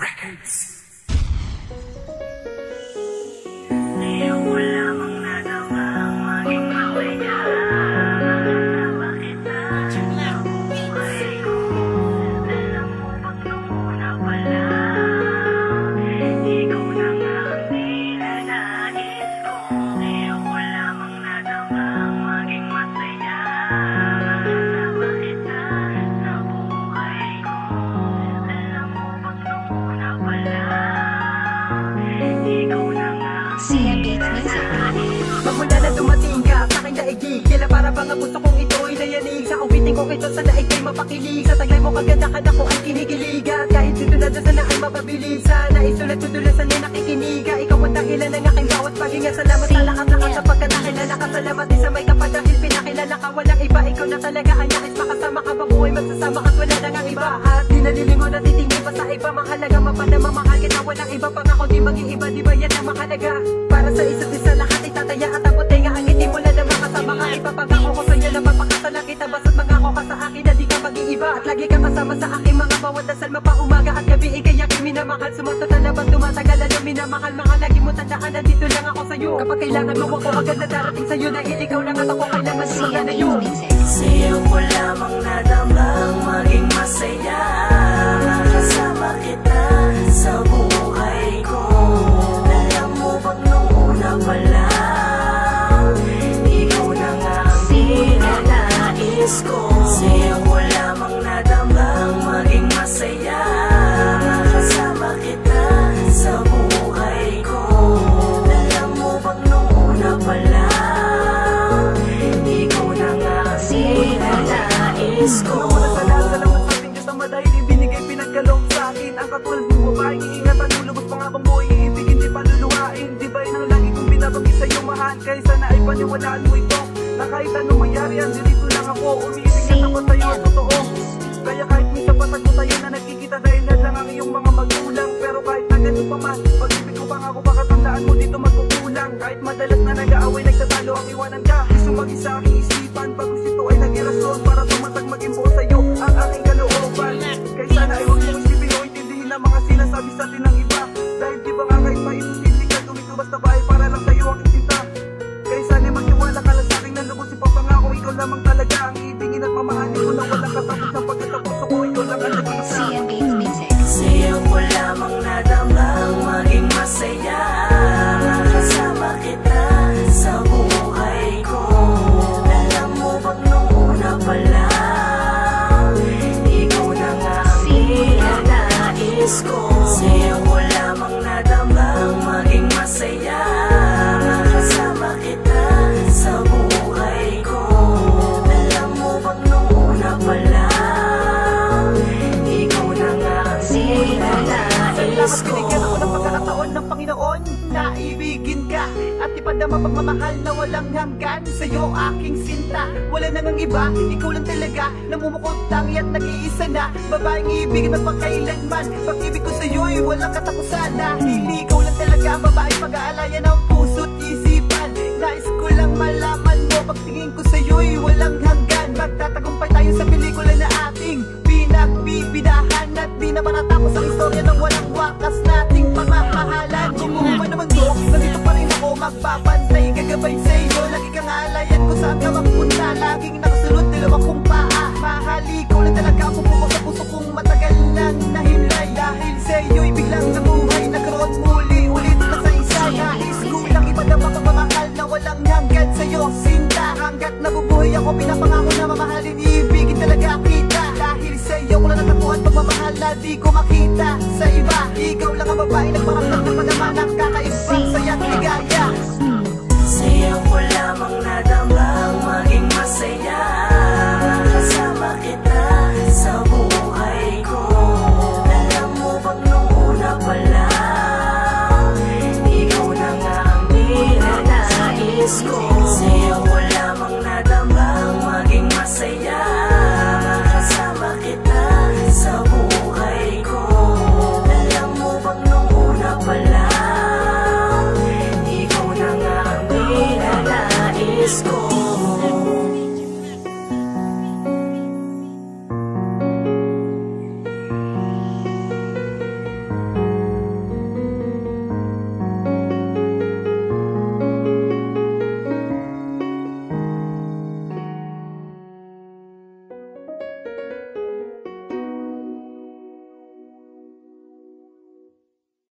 Records. Magmula na dumating ka sa aking daigdig, kailan para bang ang gusto kong ito'y nayanig. Sa uwiting ko kito sa daig ay mapakilig, sa taglay mo kagandahan ako ay kinikilig. At kahit dito na dyan sana ay mapabilib, sana isulat ko dulasan na nakikinig. Ikaw ang dahilan ng aking bawat paghinga. Salamat sa lahat sapagkat nakilala ka. Salamat din sa may kapal dahil pinakilala ka. Walang iba, ikaw na talaga ang nais. Makasama ka ba buhay, magsasama ka't wala nang ang iba. At di nalilingon at titingin pa sa iba. Mahalaga mapadama, mahal kita, walang iba pang ako. Di mag-iiba, di ba yan ang mahalaga? Para sa isa't isa lahat ay tataya at ang putinga. Ang ngiti mo na naman kasama ka. Ipapangako ko sa'yo na mapakasala kita. Basta't mangako ka sa akin na di ka mag-iiba. At lagi ka kasama sa aking mga bawat dasal. Mapaumaga at gabi, kaya aking minamahal. Sumatot na bang tumatagal na minamahal. Mga lagi mo tandaan, nandito lang ako sa'yo. Kapag kailangan mo ako agad na darating sa'yo. Dahil ikaw lang at ako kailangan di maganayo. Sa'yo ko lamang nadamang maging masaya. Kasama kita sa buhay ko. Alam mo bang nung una pa lang, ikaw na nga ang pinanais ko. Sa'yo ko lamang nadamang maging masaya. Kasama kita sa buhay ko. Alam mo bang nung una pa lang, ikaw na nga ang pinanais ko. Salamat sa ating Diyos ang madahil ibinigay pinagkaloob sa akin. Ang katulad mong babaeng iingatan mo, lubos pangabang mo iibigin, di paluluhain. Di ba yun ang lagi kong binabagay sa'yo mahal? Kaya sana ay paniwalaan mo ito, na kahit anong mangyari, andito lang ako. Umiibig na tapat sa'yo, totoo. Kaya kahit minsan patag mo tayo na nagkikita dahil lang ang iyong mga magulang. Pero kahit na ganun pa man, pag-ibig ko pang ako, baka tandaan mo dito magkukulang. Kahit madalas na nag-aaway, nagtatalo ang iwanan ka. Gusto maging sa aking isipan, pagkos ito ay naging rason para tumatag maging buo sa'yo ang aking kalooban. Kaya sana ay huwag mong isipin o intindihin ang mga sinasabi sa atin ng iba. Dahil di ba nga kahit maiposible ka tumito basta ba ay para lang sa'yo ang isinta. Kaya sana ay magtiwala ka lang sa akin na lubos ipapangako. Ikaw lamang talaga ang ibigin at mamahalin ko na walang katapos ng pagkatapos ko. Ikaw lang ang nag-iisa. Sa'yo ko lamang nadamang maging masaya. Kasama kita sa buhay ko. Alam mo bang nung una pa lang, ikaw na nga ang pinanais ko. Sa'yo ko lamang nadamang maging masaya. Kasama kita sa buhay ko. Alam mo bang nung una pa lang, ikaw na nga ang pinanais ko. Binigyan ako ng pagkakataon ng Panginoon na ibigin ka at ipadama pagmamahal na walang hanggan. Sa'yo aking sinta, wala na ngang iba. Ikaw lang talaga, namumukod tangi at nag-iisa na. Babaeng ibigin magpakailanman. Pag-ibig ko sa'yo'y walang katapusan. Dahil ikaw lang talaga ang babaeng pag-aalayan ng puso't isipan. Nais ko lang malaman mo, pagtingin ko sa'yo'y walang hanggan. Magtatagumpay tayo sa pelikula na ating pinagbibidahan at di na matatapos ang istorya ng walang wakas nating pagmamahalan. Kung man naman to, nandito pa rin ako magbabantay, gagabay sa'yo. Lagi kang aalayan ko saan ka magpunta, laging nakasunod dalawa kong paa. Mahali ko lang talaga ako buko sa puso kong matagal nang nahimlay. Dahil sa'yo'y biglang nabuhay, nagkaroon muli ulit na sa isa. Nais ko lang ipadama pagmamahal na walang hanggan sa'yo, sinta. Hanggat nabubuhay ako, pinapangako na mamahalin, ibigin talaga kita. Dahil sa'yo ko lang natapuan pagmamahal na di ko makita sa iba. Ikaw lang ang babae nagparamdam ng padama ng kakaibang saya't ligaya.